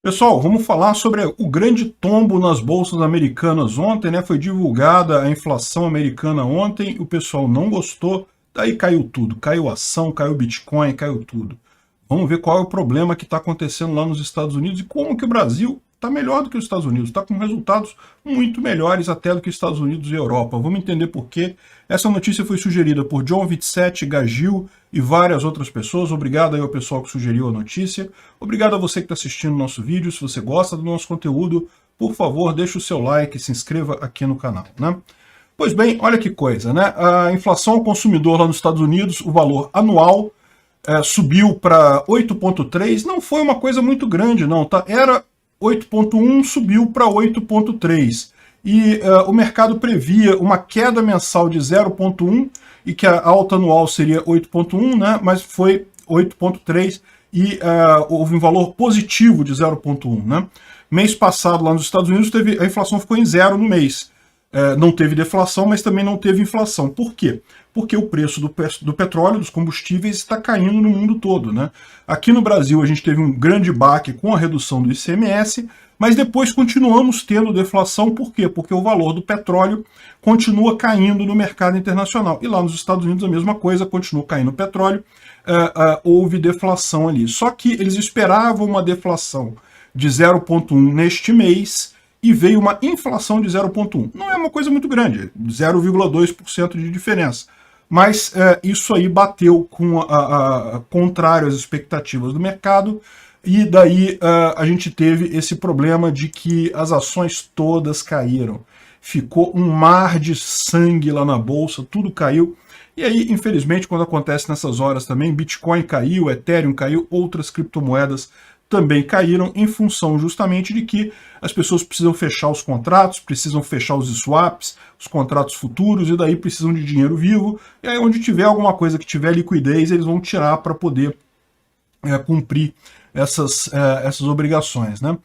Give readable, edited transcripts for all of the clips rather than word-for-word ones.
Pessoal, vamos falar sobre o grande tombo nas bolsas americanas ontem, né? Foi divulgada a inflação americana ontem, o pessoal não gostou, daí caiu tudo, caiu ação, caiu Bitcoin, caiu tudo. Vamos ver qual é o problema que está acontecendo lá nos Estados Unidos e como que o Brasil está melhor do que os Estados Unidos, está com resultados muito melhores até do que os Estados Unidos e Europa. Vamos entender por quê. Essa notícia foi sugerida por John Vitsetti, Gagil e várias outras pessoas. Obrigado aí ao pessoal que sugeriu a notícia. Obrigado a você que está assistindo o nosso vídeo. Se você gosta do nosso conteúdo, por favor, deixe o seu like e se inscreva aqui no canal, né? Pois bem, olha que coisa, né? A inflação ao consumidor lá nos Estados Unidos, o valor anual, subiu para 8,3, não foi uma coisa muito grande não, tá? Era 8,1, subiu para 8,3. E o mercado previa uma queda mensal de 0,1 e que a alta anual seria 8,1, né? Mas foi 8,3 e houve um valor positivo de 0,1, né? Mês passado lá nos Estados Unidos a inflação ficou em zero no mês. Não teve deflação, mas também não teve inflação. Por quê? Porque o preço do petróleo, dos combustíveis, está caindo no mundo todo, né? Aqui no Brasil a gente teve um grande baque com a redução do ICMS, mas depois continuamos tendo deflação. Por quê? Porque o valor do petróleo continua caindo no mercado internacional. E lá nos Estados Unidos a mesma coisa, continua caindo o petróleo, houve deflação ali. Só que eles esperavam uma deflação de 0,1 neste mês, e veio uma inflação de 0,1. Não é uma coisa muito grande, 0,2% de diferença. Mas isso aí bateu com contrário às expectativas do mercado, e daí a gente teve esse problema de que as ações todas caíram. Ficou um mar de sangue lá na bolsa, tudo caiu. E aí, infelizmente, quando acontece nessas horas também, Bitcoin caiu, Ethereum caiu, outras criptomoedas também caíram em função justamente de que as pessoas precisam fechar os contratos, precisam fechar os swaps, os contratos futuros, e daí precisam de dinheiro vivo, e aí onde tiver alguma coisa que tiver liquidez, eles vão tirar para poder cumprir essas obrigações, né?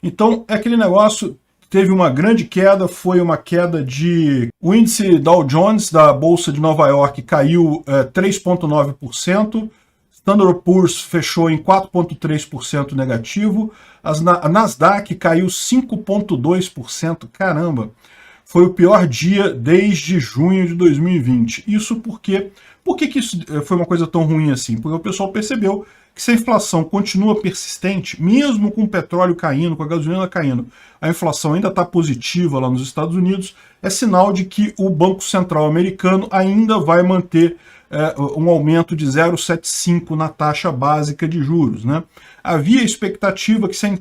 Então, é aquele negócio, teve uma grande queda, foi uma queda de... O índice Dow Jones da Bolsa de Nova York caiu 3,9%, Standard Poor's fechou em 4,3% negativo, a Nasdaq caiu 5,2%, caramba, foi o pior dia desde junho de 2020. Isso porque... Por que isso foi uma coisa tão ruim assim? Porque o pessoal percebeu que se a inflação continua persistente, mesmo com o petróleo caindo, com a gasolina caindo, a inflação ainda está positiva lá nos Estados Unidos, é sinal de que o Banco Central americano ainda vai manter um aumento de 0,75 na taxa básica de juros, né? Havia expectativa que se a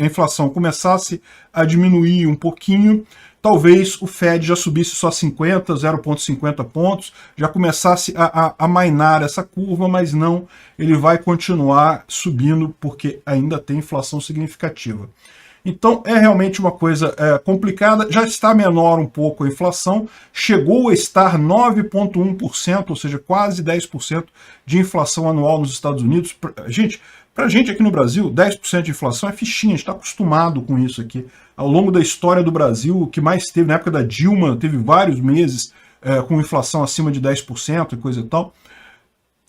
inflação começasse a diminuir um pouquinho, talvez o Fed já subisse só 0,50 pontos, já começasse a mainar essa curva, mas não, ele vai continuar subindo porque ainda tem inflação significativa. Então é realmente uma coisa complicada, já está menor um pouco a inflação, chegou a estar 9,1%, ou seja, quase 10% de inflação anual nos Estados Unidos. Pra gente aqui no Brasil, 10% de inflação é fichinha, a gente está acostumado com isso aqui. Ao longo da história do Brasil, o que mais teve, na época da Dilma, teve vários meses com inflação acima de 10% e coisa e tal.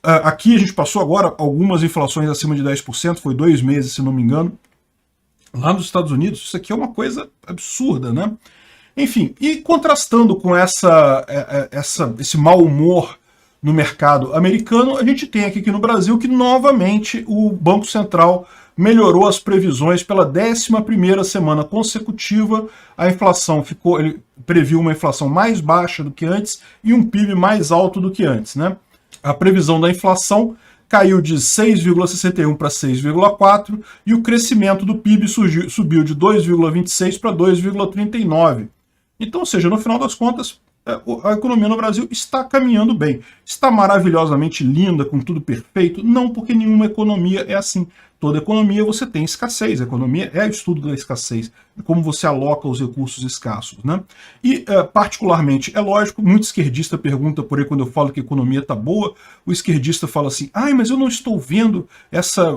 Aqui a gente passou agora algumas inflações acima de 10%, foi 2 meses, se não me engano. Lá nos Estados Unidos, isso aqui é uma coisa absurda, né? Enfim, e contrastando com esse mau humor no mercado americano, a gente tem aqui no Brasil que, novamente, o Banco Central melhorou as previsões pela 11ª semana consecutiva. A inflação ele previu uma inflação mais baixa do que antes e um PIB mais alto do que antes, né? A previsão da inflação caiu de 6,61 para 6,4 e o crescimento do PIB subiu de 2,26 para 2,39. Então, ou seja, no final das contas, a economia no Brasil está caminhando bem. Está maravilhosamente linda, com tudo perfeito? Não, porque nenhuma economia é assim. Toda economia você tem escassez, a economia é o estudo da escassez, como você aloca os recursos escassos, né? E, particularmente, é lógico, muito esquerdista pergunta por aí quando eu falo que a economia está boa, o esquerdista fala assim, ai, mas eu não estou vendo essa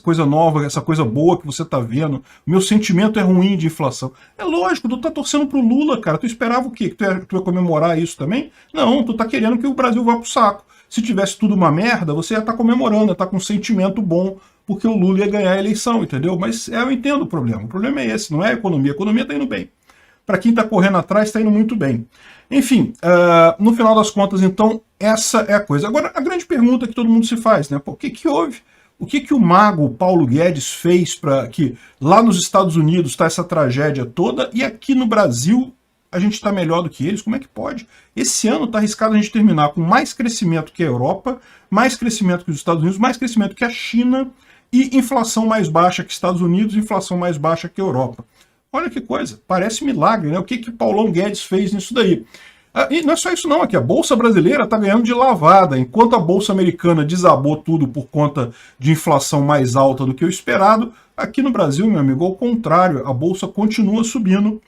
coisa nova, essa coisa boa que você está vendo, o meu sentimento é ruim de inflação. É lógico, tu tá torcendo pro Lula, cara, tu esperava o quê? Que tu ia comemorar isso também? Não, tu tá querendo que o Brasil vá pro saco. Se tivesse tudo uma merda, você ia estar comemorando, ia estar com um sentimento bom porque o Lula ia ganhar a eleição, entendeu? Mas eu entendo o problema é esse, não é a economia está indo bem. Para quem está correndo atrás, está indo muito bem. Enfim, no final das contas, então, essa é a coisa. Agora, a grande pergunta que todo mundo se faz, né? Pô, o que houve? O que o mago Paulo Guedes fez para que lá nos Estados Unidos está essa tragédia toda e aqui no Brasil a gente está melhor do que eles? Como é que pode? Esse ano está arriscado a gente terminar com mais crescimento que a Europa, mais crescimento que os Estados Unidos, mais crescimento que a China e inflação mais baixa que os Estados Unidos, inflação mais baixa que a Europa. Olha que coisa, parece milagre, né? O que Paulão Guedes fez nisso daí? E não é só isso não, aqui a Bolsa brasileira está ganhando de lavada, enquanto a Bolsa americana desabou tudo por conta de inflação mais alta do que o esperado, aqui no Brasil, meu amigo, ao contrário, a Bolsa continua subindo,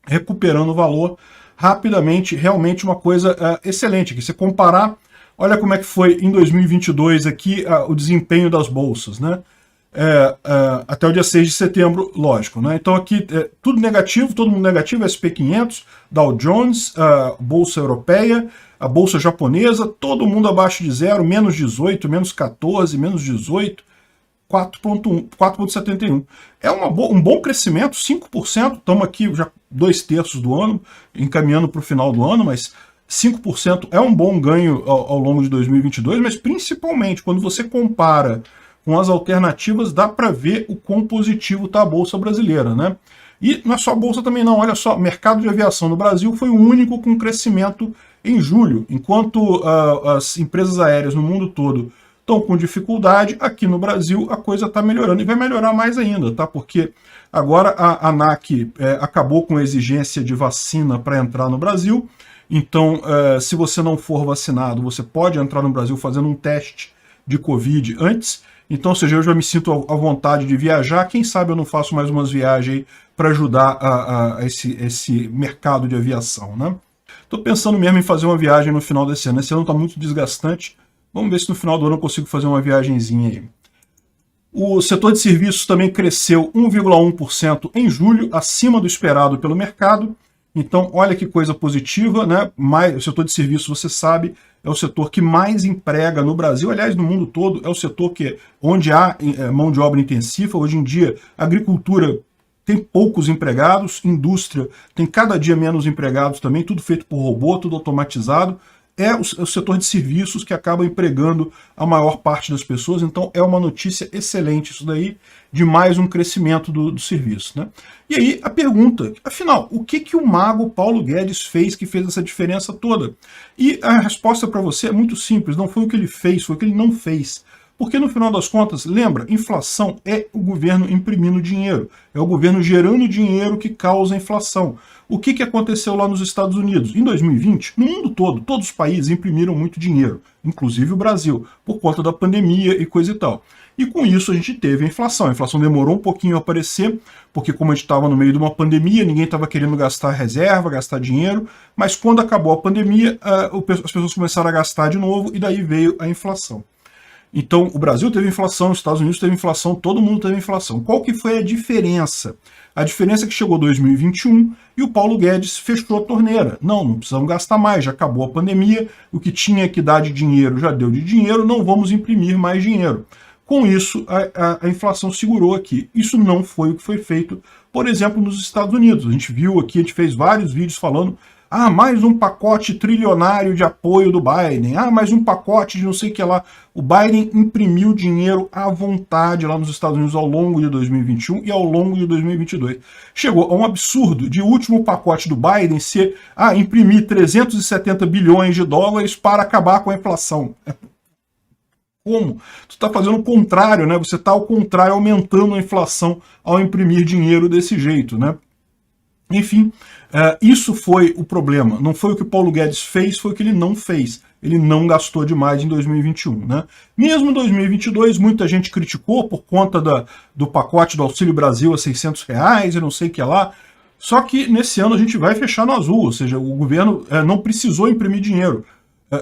recuperando valor rapidamente, realmente uma coisa excelente. Aqui, se comparar, olha como é que foi em 2022 aqui o desempenho das bolsas, né? Até o dia 6 de setembro, lógico, né? Então aqui tudo negativo, todo mundo negativo, SP500, Dow Jones, Bolsa Europeia, a Bolsa Japonesa, todo mundo abaixo de zero, menos 18, menos 14, menos 18, 4,71. É um bom crescimento, 5%, estamos aqui já 2/3 do ano, encaminhando para o final do ano, mas 5% é um bom ganho ao longo de 2022, mas principalmente quando você compara com as alternativas, dá para ver o quão positivo está a Bolsa brasileira, né? E não é só a Bolsa também não, olha só, mercado de aviação no Brasil foi o único com crescimento em julho, enquanto as empresas aéreas no mundo todo estão com dificuldade, aqui no Brasil a coisa está melhorando e vai melhorar mais ainda, tá? Porque agora a ANAC acabou com a exigência de vacina para entrar no Brasil, então se você não for vacinado, você pode entrar no Brasil fazendo um teste de Covid antes. Então, ou seja, eu já me sinto à vontade de viajar, quem sabe eu não faço mais umas viagens para ajudar esse mercado de aviação, né? Estou pensando mesmo em fazer uma viagem no final desse ano. Esse ano está muito desgastante. Vamos ver se no final do ano eu consigo fazer uma viagenzinha aí. O setor de serviços também cresceu 1,1% em julho, acima do esperado pelo mercado. Então, olha que coisa positiva, né? O setor de serviços, você sabe, é o setor que mais emprega no Brasil, aliás, no mundo todo, é o setor onde há mão de obra intensiva. Hoje em dia, a agricultura tem poucos empregados, indústria tem cada dia menos empregados também, tudo feito por robô, tudo automatizado. É o setor de serviços que acaba empregando a maior parte das pessoas, então é uma notícia excelente isso daí, de mais um crescimento do serviço, né? E aí a pergunta, afinal, o que o mago Paulo Guedes fez que fez essa diferença toda? E a resposta para você é muito simples, não foi o que ele fez, foi o que ele não fez. Porque no final das contas, lembra, inflação é o governo imprimindo dinheiro, é o governo gerando dinheiro que causa inflação. O que aconteceu lá nos Estados Unidos? Em 2020, no mundo todo, todos os países imprimiram muito dinheiro, inclusive o Brasil, por conta da pandemia e coisa e tal. E com isso a gente teve a inflação. A inflação demorou um pouquinho a aparecer, porque como a gente estava no meio de uma pandemia, ninguém estava querendo gastar reserva, gastar dinheiro, mas quando acabou a pandemia, as pessoas começaram a gastar de novo e daí veio a inflação. Então, o Brasil teve inflação, os Estados Unidos teve inflação, todo mundo teve inflação. Qual que foi a diferença? A diferença é que chegou 2021 e o Paulo Guedes fechou a torneira. Não precisamos gastar mais, já acabou a pandemia, o que tinha que dar de dinheiro já deu de dinheiro, não vamos imprimir mais dinheiro. Com isso, a inflação segurou aqui. Isso não foi o que foi feito, por exemplo, nos Estados Unidos. A gente viu aqui, a gente fez vários vídeos falando mais um pacote trilionário de apoio do Biden, mais um pacote de não sei o que lá. O Biden imprimiu dinheiro à vontade lá nos Estados Unidos ao longo de 2021 e ao longo de 2022. Chegou a um absurdo de último pacote do Biden ser imprimir 370 bilhões de dólares para acabar com a inflação. Como? Tu está fazendo o contrário, né? Você está ao contrário, aumentando a inflação ao imprimir dinheiro desse jeito, né? Enfim, isso foi o problema. Não foi o que o Paulo Guedes fez, foi o que ele não fez. Ele não gastou demais em 2021. Né? Mesmo em 2022, muita gente criticou por conta do pacote do Auxílio Brasil a R$600 e não sei o que lá. Só que nesse ano a gente vai fechar no azul, ou seja, o governo não precisou imprimir dinheiro.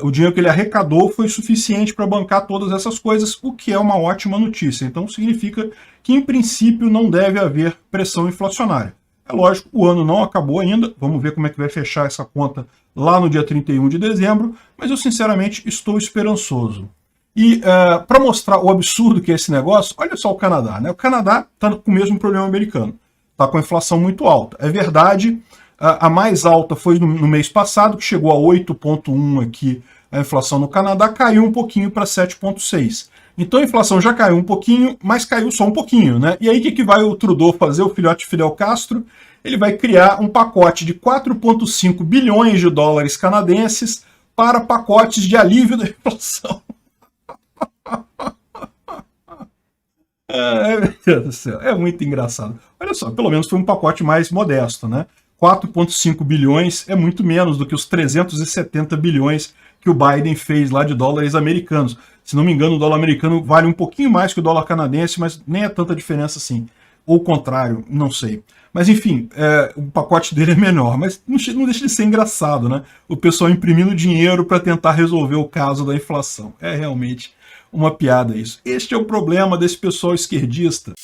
O dinheiro que ele arrecadou foi suficiente para bancar todas essas coisas, o que é uma ótima notícia. Então significa que, em princípio, não deve haver pressão inflacionária. É lógico, o ano não acabou ainda, vamos ver como é que vai fechar essa conta lá no dia 31 de dezembro, mas eu sinceramente estou esperançoso. E para mostrar o absurdo que é esse negócio, olha só o Canadá, né? O Canadá está com o mesmo problema americano, está com a inflação muito alta. É verdade, a mais alta foi no mês passado, que chegou a 8,1 aqui, a inflação no Canadá caiu um pouquinho para 7,6. Então a inflação já caiu um pouquinho, mas caiu só um pouquinho, né? E aí o que vai o Trudeau fazer, o filhote Fidel Castro? Ele vai criar um pacote de 4,5 bilhões de dólares canadenses para pacotes de alívio da inflação. Meu Deus do céu, é muito engraçado. Olha só, pelo menos foi um pacote mais modesto, né? 4,5 bilhões é muito menos do que os 370 bilhões que o Biden fez lá de dólares americanos. Se não me engano, o dólar americano vale um pouquinho mais que o dólar canadense, mas nem é tanta diferença assim. Ou o contrário, não sei. Mas enfim, o pacote dele é menor, mas não deixa de ser engraçado, né? O pessoal imprimindo dinheiro para tentar resolver o caso da inflação. É realmente uma piada isso. Este é o problema desse pessoal esquerdista.